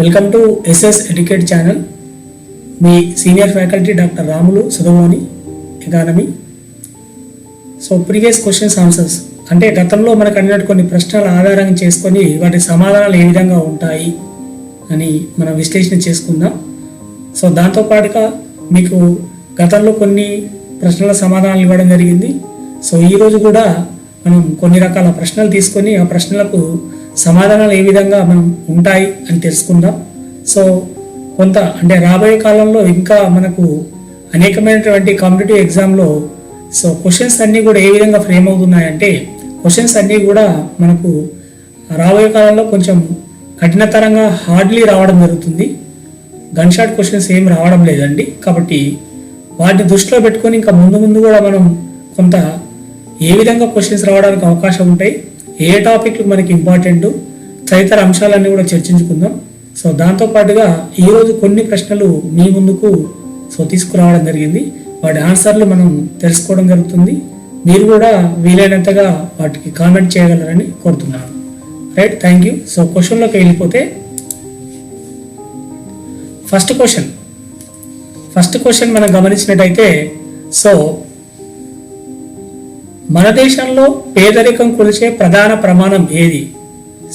Welcome to SS educate channel. మీ senior faculty doctor Ramulu Sudhamoni economy. So previous questions answers అంటే గతంలో మనకు అడిగినట్టు కొన్ని ప్రశ్నల ఆధారంగా చేసుకొని వాటి సమాధానాలు ఏ విధంగా ఉంటాయి అని మనం విశ్లేషణ చేసుకుందాం. సో దాంతోపాటుగా మీకు గతంలో కొన్ని ప్రశ్నల సమాధానాలు ఇవ్వడం జరిగింది. సో ఈరోజు కూడా మనం కొన్ని రకాల ప్రశ్నలు తీసుకొని ఆ ప్రశ్నలకు సమాధానాలు ఏ విధంగా మనం ఉంటాయి అని తెలుసుకుందాం. సో కొంత అంటే రాబోయే కాలంలో ఇంకా మనకు అనేకమైనటువంటి కాంపిటేటివ్ ఎగ్జామ్లో సో క్వశ్చన్స్ అన్నీ కూడా ఏ విధంగా ఫ్రేమ్ అవుతున్నాయంటే క్వశ్చన్స్ అన్నీ కూడా మనకు రాబోయే కాలంలో కొంచెం కఠినతరంగా హార్డ్లీ రావడం జరుగుతుంది. గన్ షాట్ క్వశ్చన్స్ ఏం రావడం లేదండి. కాబట్టి వాటిని దృష్టిలో పెట్టుకొని ఇంకా ముందు కూడా మనం కొంత ఏ విధంగా క్వశ్చన్స్ రావడానికి అవకాశం ఉంటాయి, ఏ టాపిక్లు మనకి ఇంపార్టెంట్, తదితర అంశాలన్నీ కూడా చర్చించుకుందాం. సో దాంతోపాటుగా ఈరోజు కొన్ని ప్రశ్నలు మీ ముందుకు తీసుకురావడం జరిగింది. వాటి ఆన్సర్లు మనం తెలుసుకోవడం జరుగుతుంది. మీరు కూడా వీలైనంతగా వాటికి కామెంట్ చేయగలరని కోరుతున్నాను. Right, thank you. సో క్వశ్చన్లోకి వెళ్ళిపోతే ఫస్ట్ క్వశ్చన్ మనం గమనించినట్టయితే సో మన దేశంలో పేదరికం కొలిచే ప్రధాన ప్రమాణం ఏది?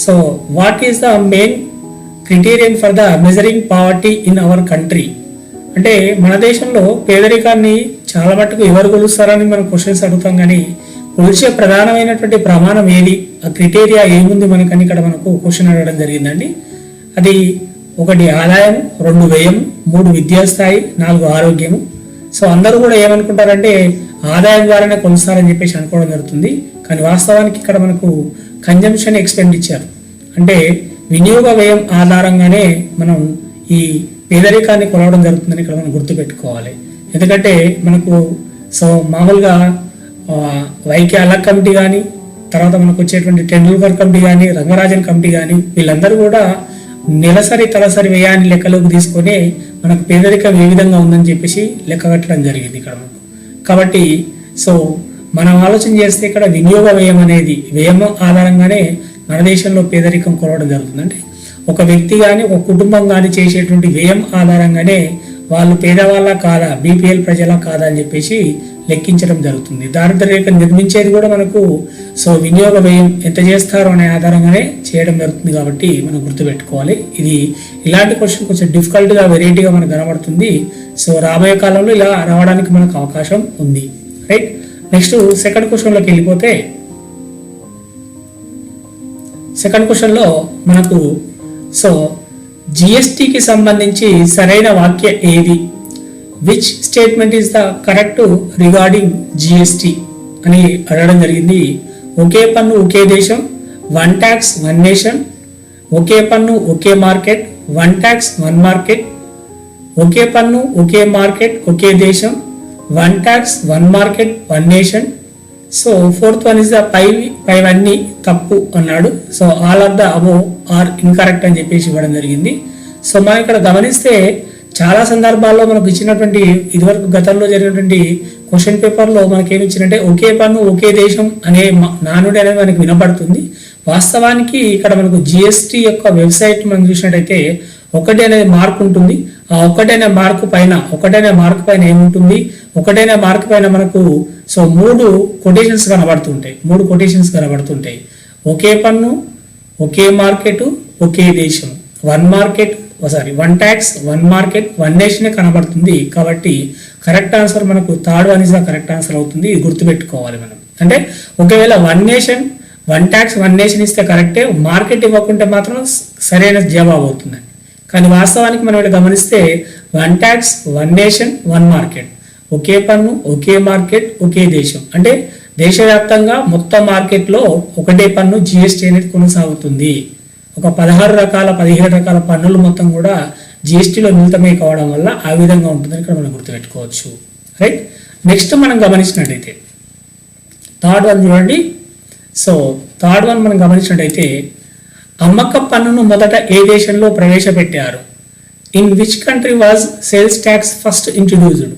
So what is the main criterion for the measuring poverty in our country? అంటే మన దేశంలో పేదరికాన్ని చాలా మట్టుకు ఎవరు కొలుస్తారని మనం క్వశ్చన్స్ అడుగుతాం, కానీ కొలిచే ప్రధానమైనటువంటి ప్రమాణం ఏది, ఆ క్రిటీరియా ఏముంది మనకని ఇక్కడ మనకు క్వశ్చన్ అడగడం జరిగిందండి. అది 1 ఆదాయం, 2 వ్యయం, 3 విద్యాస్థాయి, 4 ఆరోగ్యము. సో అందరూ కూడా ఏమనుకుంటారంటే ఆదాయం ద్వారానే కొలుస్తారని చెప్పేసి అనుకోవడం జరుగుతుంది. కానీ వాస్తవానికి ఇక్కడ మనకు కన్జంప్షన్ ఎక్స్పెండిచర్ అంటే వినియోగ వ్యయం ఆధారంగానే మనం ఈ పేదరికాన్ని కొలవడం జరుగుతుందని ఇక్కడ మనం గుర్తుపెట్టుకోవాలి. ఎందుకంటే మనకు సో మామూలుగా వైకే అలక్ కమిటీ కానీ, తర్వాత మనకు వచ్చేటువంటి టెండూల్కర్ కమిటీ కానీ, రంగరాజన్ కమిటీ కానీ, వీళ్ళందరూ కూడా నెలసరి తలసరి వ్యయాన్ని లెక్కలోకి తీసుకొని మనకు పేదరికం ఏ విధంగా ఉందని చెప్పేసి లెక్క కట్టడం జరిగింది ఇక్కడ మనకు. కాబట్టి సో మనం ఆలోచన చేస్తే ఇక్కడ వినియోగ వ్యయం అనేది వ్యయం ఆధారంగానే మన దేశంలో పేదరికం కొలవడం జరుగుతుంది. అంటే ఒక వ్యక్తి కానీ ఒక కుటుంబం కానీ చేసేటువంటి వ్యయం ఆధారంగానే వాళ్ళు పేదవాళ్ళ కాదా, బీపీఎల్ ప్రజల కాదా అని చెప్పేసి లెక్కించడం జరుగుతుంది. దారిద్ర్య రేఖ నిర్మించేది కూడా మనకు సో వినియోగ వ్యయం ఎంత చేస్తారో అనే ఆధారంగానే చేయడం జరుగుతుంది. కాబట్టి మనం గుర్తుపెట్టుకోవాలి. ఇది ఇలాంటి క్వశ్చన్ కొంచెం డిఫికల్ట్గా వెరైటీగా మనకు కనబడుతుంది. సో రాబోయే కాలంలో ఇలా రావడానికి మనకు అవకాశం ఉంది. రైట్, నెక్స్ట్ సెకండ్ క్వశ్చన్లోకి వెళ్ళిపోతే సెకండ్ క్వశ్చన్లో మనకు సో జిఎస్టికి సంబంధించి సరైన వాక్య ఏది? Which statement is the correct regarding GST అని అడగడం జరిగింది. ఒకే పన్ను ఒకే దేశం, 1 ట్యాక్స్ 1 నేషన్. ఒకే పన్ను ఒకే మార్కెట్, 1 ట్యాక్స్ 1 మార్కెట్. ఒకే పన్ను ఒకే మార్కెట్ ఒకే దేశం, 1 tax 1 market 1 nation. So fourth one is the పైవన్నీ తప్పు అన్నాడు. So all of the above are incorrect అని చెప్పేసి ఇవ్వడం జరిగింది. సో మనం ఇక్కడ గమనిస్తే చాలా సందర్భాల్లో మనకు ఇచ్చినటువంటి ఇదివరకు గతంలో జరిగినటువంటి క్వశ్చన్ పేపర్లో మనకి ఏమి ఇచ్చినట్టే ఒకే పన్ను ఒకే దేశం అనే నానుడి అనేది మనకు వినపడుతుంది. వాస్తవానికి ఇక్కడ మనకు జిఎస్టి యొక్క వెబ్సైట్ మనం చూసినట్టయితే 1 అనేది మార్క్ ఉంటుంది. ఆ 1 అనే మార్కు పైన ఏముంటుంది? 1 అనే మార్క్ పైన మనకు సో 3 కొటేషన్స్ కనబడుతుంటాయి. ఒకే పన్ను ఒకే మార్కెట్ ఒకే దేశం, 1 ట్యాక్స్ 1 మార్కెట్ 1 నేషన్ కనబడుతుంది. కాబట్టి కరెక్ట్ ఆన్సర్ మనకు third one is the correct answer అవుతుంది. ఇది గుర్తుపెట్టుకోవాలి మనం. అంటే ఒకవేళ 1 నేషన్ 1 ట్యాక్స్ 1 నేషన్ ఇస్తే కరెక్టే, మార్కెట్ ఇవ్వకుంటే మాత్రం సరైన జవాబు అవుతుంది. కానీ వాస్తవానికి మనం ఇక్కడ గమనిస్తే 1 ట్యాక్స్ 1 నేషన్ 1 మార్కెట్, ఒకే పన్ను ఒకే మార్కెట్ ఒకే దేశం అంటే దేశవ్యాప్తంగా మొత్తం మార్కెట్లో ఒకటే పన్ను జిఎస్టీ అనేది కొనసాగుతుంది. ఒక 17 రకాల పన్నులు మొత్తం కూడా జిఎస్టీలో మిళితమై కావడం వల్ల ఆ విధంగా ఉంటుందని ఇక్కడ మనం గుర్తుపెట్టుకోవచ్చు. రైట్, నెక్స్ట్ మనం గమనించినట్టయితే థర్డ్ వన్ చూడండి. సో థర్డ్ వన్ మనం గమనించినట్టయితే అమ్మక పన్నును మొదట ఏ దేశంలో ప్రవేశపెట్టారు? In which country was sales tax first introduced?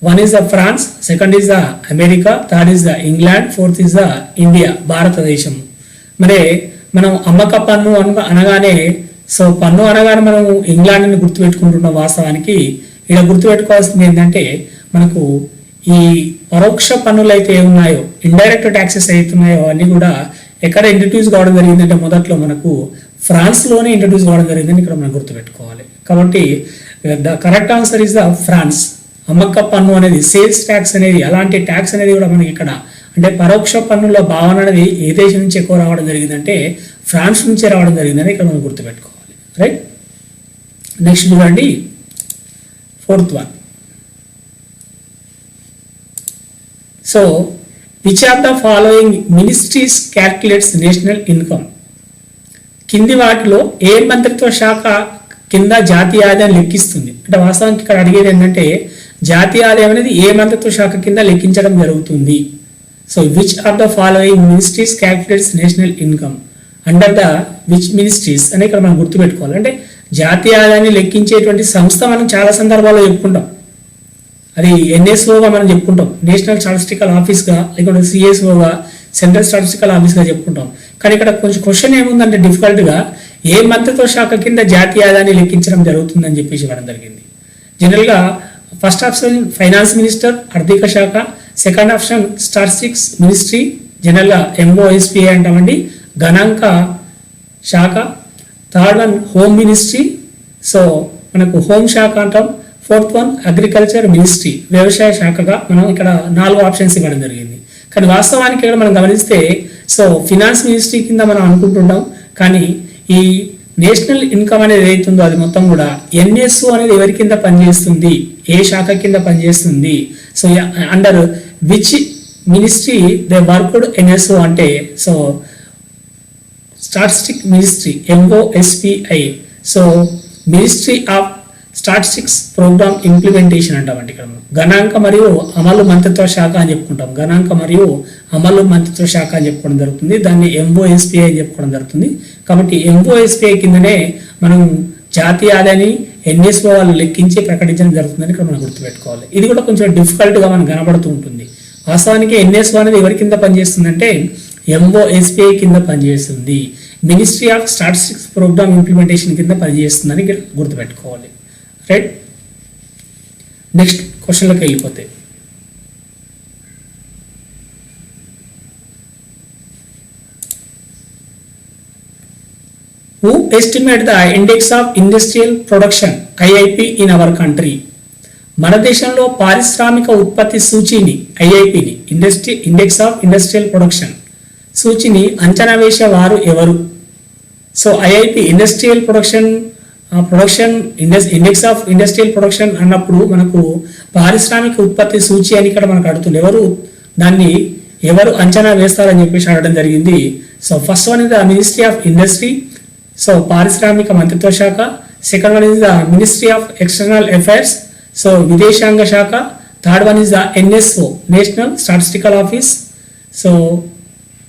1 is the France, 2nd is the America, 3rd is the England, 4th is the India, భారతదేశం. మరి మనం అమ్మక పన్ను అనగానే సో పన్ను అనగానే మనం ఇంగ్లాండ్ని గుర్తుపెట్టుకుంటున్న వాస్తవానికి ఇక్కడ గుర్తుపెట్టుకోవాల్సింది ఏంటంటే మనకు ఈ పరోక్ష పన్నులు అయితే ఏమున్నాయో ఇండైరెక్ట్ ట్యాక్సెస్ అవుతున్నాయో అన్నీ కూడా ఎక్కడ ఇంట్రడ్యూస్ కావడం జరిగిందంటే మొదట్లో మనకు ఫ్రాన్స్లోనే ఇంట్రడ్యూస్ కావడం జరిగిందని ఇక్కడ మనం గుర్తుపెట్టుకోవాలి. కాబట్టి the correct answer is the France. అమ్మక పన్ను అనేది సేల్స్ ట్యాక్స్ అనేది అలాంటి ట్యాక్స్ అనేది కూడా మనకి ఇక్కడ అంటే పరోక్ష పన్నుల భావన అనేది ఏ దేశం నుంచి ఎక్కువ రావడం జరిగిందంటే ఫ్రాన్స్ నుంచే రావడం జరిగిందని ఇక్కడ మనం గుర్తుపెట్టుకోవాలి. రైట్, నెక్స్ట్ చూడండి 4th one. So which are the following ministries calculates national income? కింది వాటిలో ఏ మంత్రిత్వ శాఖ కింద జాతీయ ఆదాయం లెక్కిస్తుంది? అంటే వాస్తవానికి ఇక్కడ అడిగేది ఏంటంటే జాతీయ ఆదాయం అనేది ఏ మంత్రిత్వ శాఖ కింద లెక్కించడం జరుగుతుంది? So which are the following ministries calculates national income under the which ministries అని ఇక్కడ మనం గుర్తుపెట్టుకోవాలి. అంటే జాతీయ ఆదాయాన్ని లెక్కించేటువంటి సంస్థ మనం చాలా సందర్భాల్లో చెప్పుకుంటాం. అది ఎన్ఎస్ఓగా మనం చెప్పుకుంటాం, నేషనల్ స్టాటిస్టికల్ ఆఫీస్గా, లేకుంటే సిఎస్ఓగా, సెంట్రల్ స్టాటిస్టికల్ ఆఫీస్గా చెప్పుకుంటాం. కానీ ఇక్కడ కొంచెం క్వశ్చన్ ఏముందంటే డిఫికల్ట్గా ఏ మంత్రిత్వ శాఖ కింద జాతీయ ఆదాయాన్ని లెక్కించడం జరుగుతుందని చెప్పేసి ఇవ్వడం జరిగింది. జనరల్గా ఫస్ట్ ఆప్షన్ ఫైనాన్స్ మినిస్టర్ ఆర్థిక శాఖ, సెకండ్ ఆప్షన్ స్టాటిస్టిక్స్ మినిస్ట్రీ, జనరల్గా ఎంఓఎస్పిఐ అంటామండి గణాంక శాఖ, third one home ministry, so మనకు హోమ్ శాఖ అంటాం, 4th one అగ్రికల్చర్ మినిస్ట్రీ వ్యవసాయ శాఖగా మనం ఇక్కడ 4 ఆప్షన్స్ ఇవ్వడం జరిగింది. కానీ వాస్తవానికి ఇక్కడ మనం గమనిస్తే సో ఫినాన్స్ మినిస్ట్రీ కింద మనం అనుకుంటున్నాం, కానీ ఈ నేషనల్ ఇన్కమ్ అనేది ఏదైతుందో అది మొత్తం కూడా ఎన్ఎస్ఓ అనేది ఎవరి కింద పనిచేస్తుంది, ఏ శాఖ కింద పనిచేస్తుంది? So under which ministry they worked NSO అంటే so statistic ministry MOSPI, so ministry of statistics programme implementation అంటామండి. ఇక్కడ గణాంక మరియు అమలు మంత్రిత్వ శాఖ అని చెప్పుకుంటాం, గణాంక మరియు అమలు మంత్రిత్వ శాఖ అని చెప్పుకోవడం జరుగుతుంది, దాన్ని ఎంఓఎస్పిఐ అని చెప్పుకోవడం జరుగుతుంది. కాబట్టి ఎంఓఎస్పిఐ కిందనే మనం జాతీయ ఆదాయాన్ని ఎన్ఎస్ఓ వాళ్ళు లెక్కించి ప్రకటించడం జరుగుతుందని ఇక్కడ మనం గుర్తుపెట్టుకోవాలి. ఇది కూడా కొంచెం డిఫికల్ట్గా మనకు కనబడుతూ ఉంటుంది. వాస్తవానికి ఎన్ఎస్ఓ అనేది ఎవరి కింద పనిచేస్తుందంటే ఎంఓఎస్పిఐ కింద పనిచేస్తుంది, ministry of statistics programme implementation కింద పనిచేస్తుందని గుర్తుపెట్టుకోవాలి. రైట్, నెక్స్ట్ క్వశ్చన్లోకి వెళ్ళిపోతే who estimate the index of industrial production IIP in our country? మన దేశంలో పారిశ్రామిక ఉత్పత్తి సూచీని ఐఐపిని ఇండెక్స్ ఆఫ్ ఇండస్ట్రియల్ ప్రొడక్షన్ సూచిని అంచనా వేసే వారు ఎవరు? So IIP industrial index of industrial production అన్నప్పుడు మనకు పారిశ్రామిక ఉత్పత్తి సూచి అని ఇక్కడ మనకు అడుగుతుంది. దాన్ని ఎవరు అంచనా వేస్తారని చెప్పేసి అడగడం జరిగింది. So first one is the ministry of industry, so పారిశ్రామిక మంత్రిత్వ శాఖ. Second one is the ministry of external affairs, so విదేశాంగ శాఖ. Third one is the NSO national statistical office. So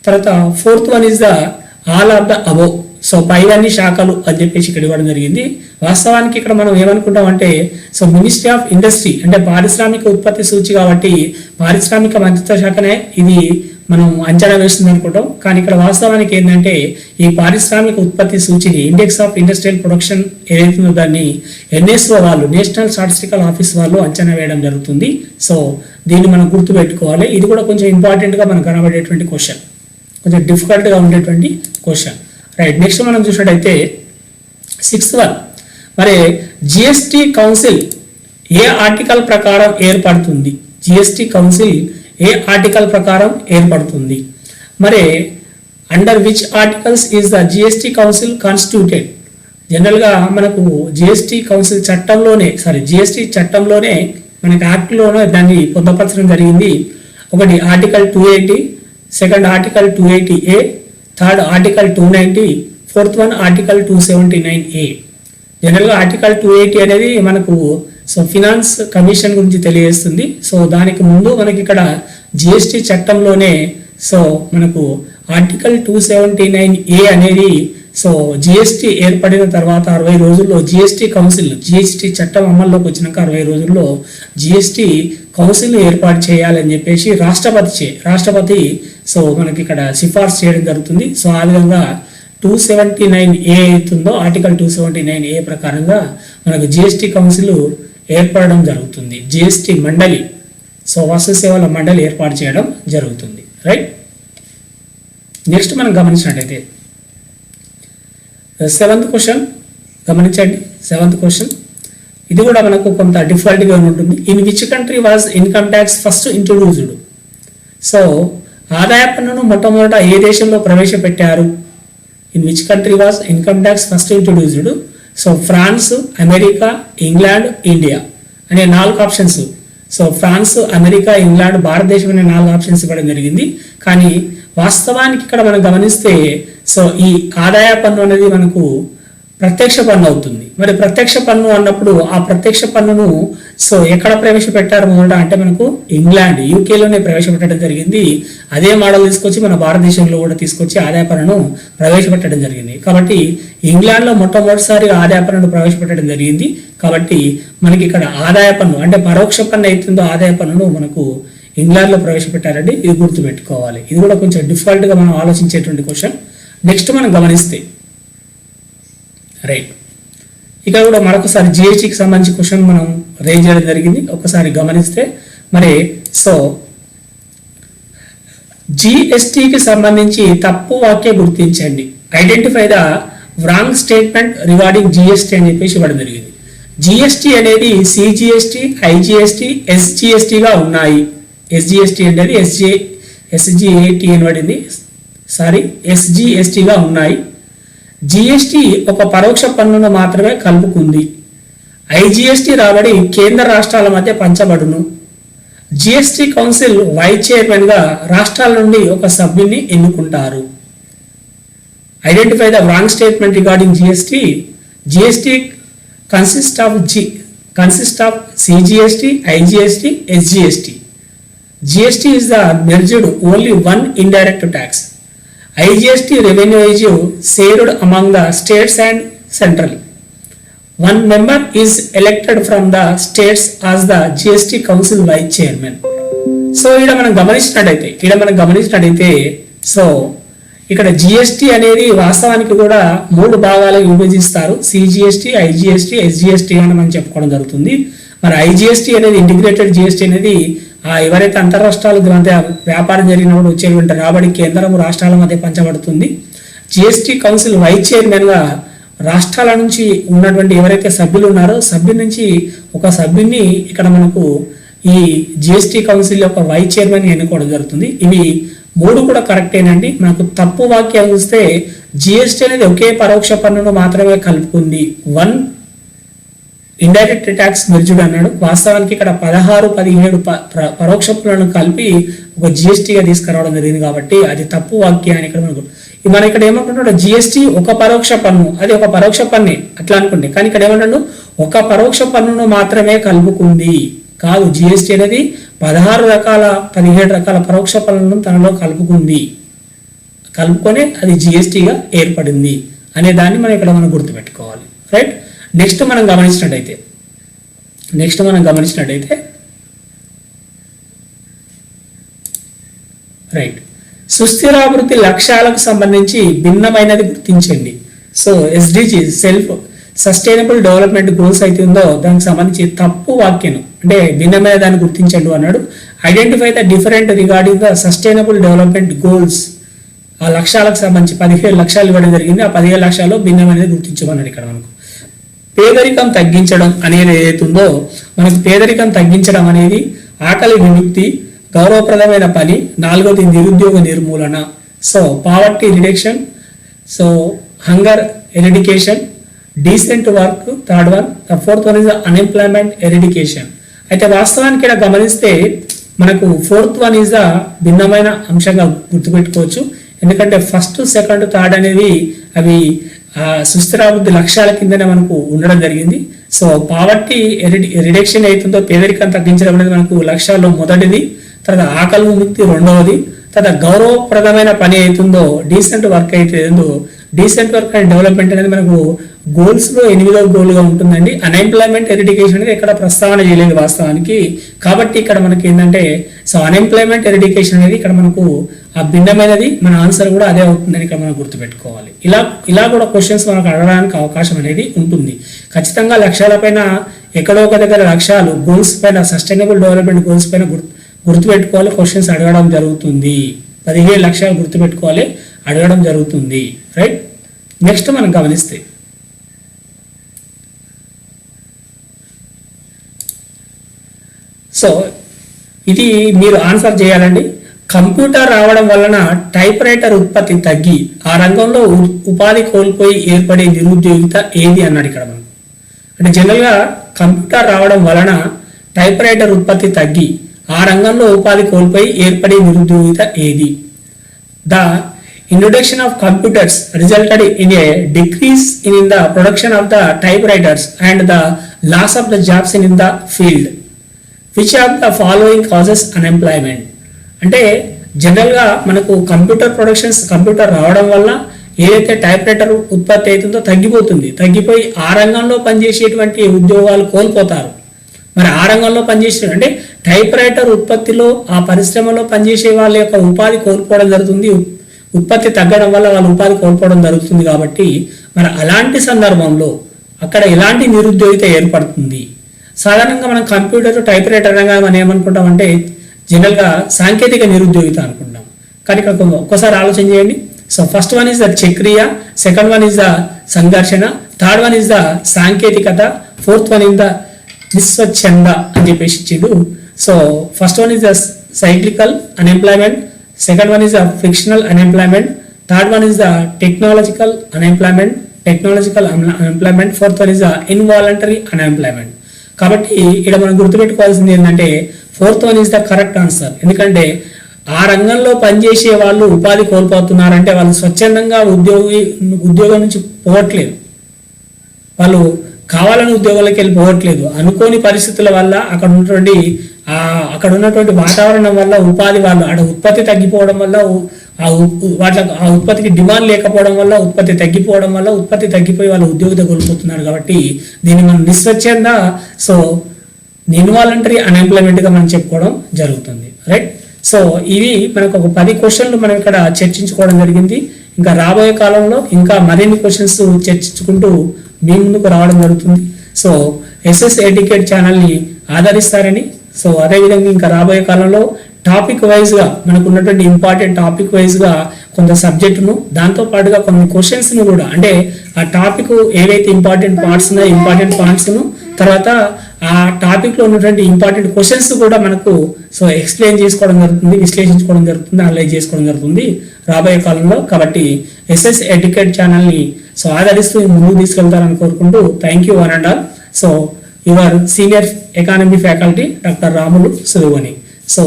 తర్వాత 4th one is the all of the above, so పైవన్నీ శాఖలు అని చెప్పేసి ఇక్కడ ఇవ్వడం జరిగింది. వాస్తవానికి ఇక్కడ మనం ఏమనుకుంటాం అంటే సో మినిస్ట్రీ ఆఫ్ ఇండస్ట్రీ అంటే పారిశ్రామిక ఉత్పత్తి సూచి కాబట్టి పారిశ్రామిక మంత్రిత్వ శాఖనే ఇది మనం అంచనా వేస్తుంది అనుకుంటాం. కానీ ఇక్కడ వాస్తవానికి ఏంటంటే ఈ పారిశ్రామిక ఉత్పత్తి సూచిని ఇండెక్స్ ఆఫ్ ఇండస్ట్రియల్ ప్రొడక్షన్ ఏదైతుందో దాన్ని ఎన్ఎస్ఓ వాళ్ళు నేషనల్ స్టాటిస్టికల్ ఆఫీస్ వాళ్ళు అంచనా వేయడం జరుగుతుంది. సో దీన్ని మనం గుర్తుపెట్టుకోవాలి. ఇది కూడా కొంచెం ఇంపార్టెంట్గా మనకు కనబడేటువంటి క్వశ్చన్, కొంచెం డిఫికల్ట్గా ఉండేటువంటి క్వశ్చన్. రైట్, నెక్స్ట్ మనం చూసినట్టయితే 6th వన్, మరి జిఎస్టి కౌన్సిల్ ఏ ఆర్టికల్ ప్రకారం ఏర్పడుతుంది? జిఎస్టి కౌన్సిల్ ఏ ఆర్టికల్ ప్రకారం ఏర్పడుతుంది? మరి under which articles is the GST council constituted? జనరల్గా మనకు జిఎస్టి కౌన్సిల్ జిఎస్టి చట్టంలోనే మనకి యాక్ట్లోనే దాన్ని పొందపరచడం జరిగింది. ఒకటి article 280, second article 280A, third article 290, 4th one article 279A. జనరల్గా ఆర్టికల్ 280 అనేది మనకు సో ఫినాన్స్ కమిషన్ గురించి తెలియజేస్తుంది. సో దానికి ముందు మనకి ఇక్కడ జిఎస్టి చట్టంలోనే సో మనకు ఆర్టికల్ 279A అనేది సో జిఎస్టి ఏర్పడిన తర్వాత 60 రోజుల్లో జిఎస్టి చట్టం అమల్లోకి వచ్చినాక 60 రోజుల్లో జిఎస్టి కౌన్సిల్ ఏర్పాటు చేయాలని చెప్పేసి రాష్ట్రపతి సో మనకి ఇక్కడ సిఫార్సు చేయడం జరుగుతుంది. సో ఆ విధంగా 279A అవుతుందో ఆర్టికల్ 279A ప్రకారంగా మనకు జిఎస్టీ కౌన్సిల్ ఏర్పడడం జరుగుతుంది. జిఎస్టీ మండలి, సో వస్తు సేవల మండలి ఏర్పాటు చేయడం జరుగుతుంది. రైట్. నెక్స్ట్ మనం గమనించినట్టయితే 7th క్వశ్చన్ గమనించండి. 7th క్వశ్చన్ ఇది కూడా మనకు కొంత డిఫికల్ట్గా ఉంటుంది. In which country was income tax first introduced? So ఆదాయ పన్నును మొట్టమొదట ఏ దేశంలో ప్రవేశపెట్టారు? In which country was income tax first introduced? So France, America, England, India అనే 4 options. So France, America, England, భారతదేశం అనే 4 ఆప్షన్స్ ఇవ్వడం జరిగింది. కానీ వాస్తవానికి ఇక్కడ మనం గమనిస్తే సో ఈ ఆదాయ పన్ను అనేది మనకు ప్రత్యక్ష పన్ను అవుతుంది. మరి ప్రత్యక్ష పన్ను అన్నప్పుడు ఆ ప్రత్యక్ష పన్నును సో ఎక్కడ ప్రవేశపెట్టారు మొదట అంటే మనకు ఇంగ్లాండ్, యూకేలోనే ప్రవేశపెట్టడం జరిగింది. అదే మోడల్ తీసుకొచ్చి మన భారతదేశంలో కూడా తీసుకొచ్చి ఆదాయ పన్నును ప్రవేశపెట్టడం జరిగింది. కాబట్టి ఇంగ్లాండ్లో మొట్టమొదటిసారిగా ఆదాయ పన్నును ప్రవేశపెట్టడం జరిగింది. కాబట్టి మనకి ఇక్కడ ఆదాయ పన్ను అంటే పరోక్ష పన్ను అవుతుందో ఆదాయ పన్నును మనకు ఇంగ్లాండ్లో ప్రవేశపెట్టారండి. ఇది గుర్తుపెట్టుకోవాలి. ఇది కూడా కొంచెం డిఫాల్ట్గా మనం ఆలోచించేటువంటి క్వశ్చన్. నెక్స్ట్ మనం గమనిస్తే రైట్, ఇక్కడ కూడా మరొకసారి జిఎస్టీకి సంబంధించి క్వశ్చన్ మనం రేజ్ చేయడం జరిగింది. ఒకసారి గమనిస్తే మరి సో జిఎస్టీకి సంబంధించి తప్పు వాక్య గుర్తించండి. Identify the wrong statement regarding GST అని చెప్పేసి ఇవ్వడం జరిగింది. జిఎస్టీ అనేది సిజిఎస్టీ, ఐజిఎస్టీ, ఎస్జిఎస్టీగా ఉన్నాయి. ఎస్జిఎస్టీ అనేది ఎస్జిఏటి అని పడింది, సారీ ఎస్జిఎస్టీగా ఉన్నాయి. జిఎస్టీ ఒక పరోక్ష పన్నును మాత్రమే కలుపుకుంది. ఐజిఎస్టీ రాబడి కేంద్ర రాష్ట్రాల మధ్య పంచబడును. జిఎస్టీ కౌన్సిల్ వైస్ చైర్మన్ గా రాష్ట్రాల నుండి ఒక సభ్యుని ఎన్నుకుంటారు. Identify the wrong statement regarding GST. GST consist of CGST, IGST, SGST. GST is the merged only one indirect tax. IGST revenue is shared among the states and central. One member is elected from the states as the GST Council vice chairman. So ఇక్కడ మనం గమనించినట్టయితే so ఇక్కడ GST అనేది వాస్తవానికి కూడా 3 భాగాలుగా విభజిస్తారు. CGST, IGST, SGST అని మనం చెప్పుకోవడం జరుగుతుంది. మరి ఐజిఎస్టీ అనేది ఇంటిగ్రేటెడ్ జిఎస్టీ అనేది ఎవరైతే అంతర్రాష్ట్రాల మధ్య వ్యాపారం జరిగినప్పుడు వచ్చేటువంటి రాబడి కేంద్రం రాష్ట్రాల మధ్య పంచబడుతుంది. జిఎస్టీ కౌన్సిల్ వైస్ చైర్మన్ గా రాష్ట్రాల నుంచి ఉన్నటువంటి ఎవరైతే సభ్యులు ఉన్నారో సభ్యుల నుంచి ఒక సభ్యుని ఇక్కడ మనకు ఈ జిఎస్టీ కౌన్సిల్ యొక్క వైస్ చైర్మన్ ఎన్నుకోవడం జరుగుతుంది. ఇవి 3 కూడా కరెక్టేనండి. మనకు తప్పు వాక్యం చూస్తే జిఎస్టీ అనేది ఒకే పరోక్ష పన్నును మాత్రమే కలుపుకుంది. 1 ఇండైరెక్ట్ ట్యాక్స్ మెర్జ్డ్ అన్నాడు. వాస్తవానికి ఇక్కడ 16, 17 పరోక్ష పన్నులను కలిపి ఒక జిఎస్టీగా తీసుకురావడం జరిగింది. కాబట్టి అది తప్పు వాక్యాన్ని ఇక్కడ మనం ఇక్కడ ఏమంటున్నాడు, జిఎస్టీ ఒక పరోక్ష పన్ను, అది ఒక పరోక్ష పన్నే అట్లా అనుకుంటే. కానీ ఇక్కడ ఏమంటాడు, ఒక పరోక్ష పన్నును మాత్రమే కలుపుకుంది. కాదు, జిఎస్టీ అనేది 16 రకాల 17 రకాల పరోక్ష పన్నులను తనలో కలుపుకొని అది జిఎస్టీగా ఏర్పడింది అనే దాన్ని మనం ఇక్కడ గుర్తుపెట్టుకోవాలి. రైట్. నెక్స్ట్ మనం గమనించినట్టయితే రైట్, సుస్థిరాభివృద్ధి లక్ష్యాలకు సంబంధించి భిన్నమైనది గుర్తించండి. So SDG self sustainable development goals అయితే ఉందో దానికి సంబంధించి తప్పు వాక్యం అంటే భిన్నమైన దాన్ని గుర్తించండి అన్నాడు. Identify the different regarding the sustainable development goals. ఆ లక్ష్యాలకు సంబంధించి 17 లక్ష్యాలు ఇవ్వడం జరిగింది. ఆ 17 లక్ష్యాలు భిన్నమైనది గుర్తించమన్నాడు. ఇక్కడ మనకు పేదరికం తగ్గించడం అనేది ఏదైతుందో మనకు పేదరికం తగ్గించడం అనేది ఆకలి విముక్తి, గౌరవప్రదమైన పని, 4వది నిరుద్యోగ నిర్మూలన. So poverty reduction, so hunger eradication, decent work, 3rd one. 4th one is unemployment eradication. అయితే వాస్తవానికి ఇక్కడ గమనిస్తే మనకు 4th వన్ ఇస్ ద భిన్నమైన అంశంగా గుర్తుపెట్టుకోవచ్చు. ఎందుకంటే 1st, 2nd, 3rd అనేవి అవి సుస్థిరాభివృద్ధి లక్ష్యాల కిందనే మనకు ఉండడం జరిగింది. సో పావర్టీ రిడక్షన్ అవుతుందో పేదరికం తగ్గించడం అనేది మనకు లక్ష్యాల్లో మొదటిది. తర్వాత ఆకలి విముక్తి 2వది. తర్వాత గౌరవప్రదమైన పని అవుతుందో డీసెంట్ వర్క్ అయితే డీసెంట్ వర్క్ అండ్ డెవలప్మెంట్ అనేది మనకు గోల్స్ లో 8వ గోల్గా ఉంటుందండి. అన్ఎంప్లాయ్మెంట్ ఎరిడికేషన్ అనేది ఇక్కడ ప్రస్తావన చేయలేదు వాస్తవానికి. కాబట్టి ఇక్కడ మనకి ఏంటంటే సో అన్ఎంప్లాయ్మెంట్ ఎరిడికేషన్ అనేది ఇక్కడ మనకు ఆ భిన్నమైనది మన ఆన్సర్ కూడా అదే అవుతుందని ఇక్కడ మనం గుర్తుపెట్టుకోవాలి. ఇలా కూడా క్వశ్చన్స్ మనకు అడగడానికి అవకాశం అనేది ఉంటుంది. ఖచ్చితంగా లక్ష్యాలపైన ఎక్కడో ఒక దగ్గర లక్ష్యాలు గోల్స్ పైన సస్టైనబుల్ డెవలప్మెంట్ గోల్స్ పైన గుర్తుపెట్టుకోవాలి, క్వశ్చన్స్ అడగడం జరుగుతుంది. 17 లక్ష్యాలు గుర్తుపెట్టుకోవాలి, అడగడం జరుగుతుంది. రైట్. నెక్స్ట్ మనం గమనిస్తే సో ఇది మీరు ఆన్సర్ చేయాలండి. కంప్యూటర్ రావడం వలన టైప్ రైటర్ ఉత్పత్తి తగ్గి ఆ రంగంలో ఉపాధి కోల్పోయి ఏర్పడే నిరుద్యోగిత ఏది అన్నాడు ఇక్కడ మనం. అంటే జనరల్గా కంప్యూటర్ రావడం వలన టైప్ రైటర్ ఉత్పత్తి తగ్గి ఆ రంగంలో ఉపాధి కోల్పోయి ఏర్పడే నిరుద్యోగిత ఏది? The introduction of computers resulted in a decrease in the production of the typewriters and the loss of the jobs in the field. Which of the following causes unemployment? అంటే జనరల్గా మనకు కంప్యూటర్ రావడం వల్ల ఏదైతే type writer ఉత్పత్తి అవుతుందో తగ్గిపోయి ఆ రంగంలో పనిచేసేటువంటి ఉద్యోగాలు కోల్పోతారు. మరి ఆ రంగంలో పనిచేసే అంటే టైప్ రైటర్ ఉత్పత్తిలో ఆ పరిశ్రమలో పనిచేసే వాళ్ళ యొక్క ఉపాధి కోల్పోవడం జరుగుతుంది. ఉత్పత్తి తగ్గడం వల్ల వాళ్ళ ఉపాధి కోల్పోవడం జరుగుతుంది. కాబట్టి మరి అలాంటి సందర్భంలో అక్కడ ఎలాంటి నిరుద్యోగిత ఏర్పడుతుంది? సాధారణంగా మనం కంప్యూటర్ టైప్ రైటర్ అనగా మనం ఏమనుకుంటామంటే జనరల్గా సాంకేతిక నిరుద్యోగిత అనుకుంటాం. కానీ ఇక్కడ ఒక్కసారి ఆలోచన చేయండి. So first one is the చక్రియ, సెకండ్ వన్ ఇస్ ద సంఘర్షణ, థర్డ్ వన్ ఇస్ ద సాంకేతికత, ఫోర్త్ వన్ ఇస్ ద నిస్వచ్ఛంద అని చెప్పేసి ఇచ్చిండు. So first one is the cyclical unemployment, second one is the frictional unemployment, third one is the technological unemployment, fourth one is the involuntary unemployment. కాబట్టి ఇక్కడ మనం గుర్తుపెట్టుకోవాల్సింది ఏంటంటే fourth one is the correct answer. ఎందుకంటే ఆ రంగంలో పనిచేసే వాళ్ళు ఉపాధి కోల్పోతున్నారంటే వాళ్ళు స్వచ్ఛందంగా ఉద్యోగం నుంచి పోవట్లేదు, వాళ్ళు కావాలని ఉద్యోగాలకు వెళ్ళి పోవట్లేదు. అనుకోని పరిస్థితుల వల్ల అక్కడ ఉన్నటువంటి వాతావరణం వల్ల ఉపాధి వాళ్ళు ఉత్పత్తి తగ్గిపోవడం వల్ల ఆ ఉత్పత్తికి డిమాండ్ లేకపోవడం వల్ల ఉత్పత్తి తగ్గిపోయి వాళ్ళు ఉద్యోగిత కోల్పోతున్నారు. కాబట్టి దీన్ని మనం నిస్వచ్ఛంద ఇన్వాలంటరీ అన్ఎంప్లాయ్మెంట్గా మనం చెప్పుకోవడం జరుగుతుంది. రైట్. సో ఇవి మనకు ఒక 10 క్వశ్చన్లు మనం ఇక్కడ చర్చించుకోవడం జరిగింది. ఇంకా రాబోయే కాలంలో ఇంకా మరిన్ని క్వశ్చన్స్ చర్చించుకుంటూ మీ ముందుకు రావడం జరుగుతుంది. సో ఎస్ఎస్ ఎడ్యుకేట్ ఛానల్ని ఆదరిస్తారని, సో అదేవిధంగా ఇంకా రాబోయే కాలంలో టాపిక్ వైజ్గా మనకు ఉన్నటువంటి ఇంపార్టెంట్ టాపిక్ వైజ్గా కొంత సబ్జెక్టును దాంతో పాటుగా కొన్ని క్వశ్చన్స్ను కూడా అంటే ఆ టాపిక్ ఏవైతే ఇంపార్టెంట్ పాయింట్స్ను తర్వాత ఆ టాపిక్లో ఉన్నటువంటి ఇంపార్టెంట్ క్వశ్చన్స్ కూడా మనకు ఎక్స్ప్లెయిన్ చేసుకోవడం జరుగుతుంది, విశ్లేషించుకోవడం జరుగుతుంది, అనలైజ్ చేసుకోవడం జరుగుతుంది రాబోయే కాలంలో. కాబట్టి ఎస్ఎస్ ఎడ్యుకేట్ ఛానల్ని ఆదరిస్తూ ముందుకు తీసుకెళ్తారని కోరుకుంటూ thank you one and all. So your senior economy faculty doctor Ramulu సులువని. సో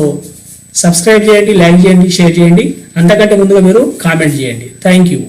సబ్స్క్రైబ్ చేయండి, లైక్ చేయండి, షేర్ చేయండి, అంతకంటే ముందుగా మీరు కామెంట్ చేయండి. Thank you.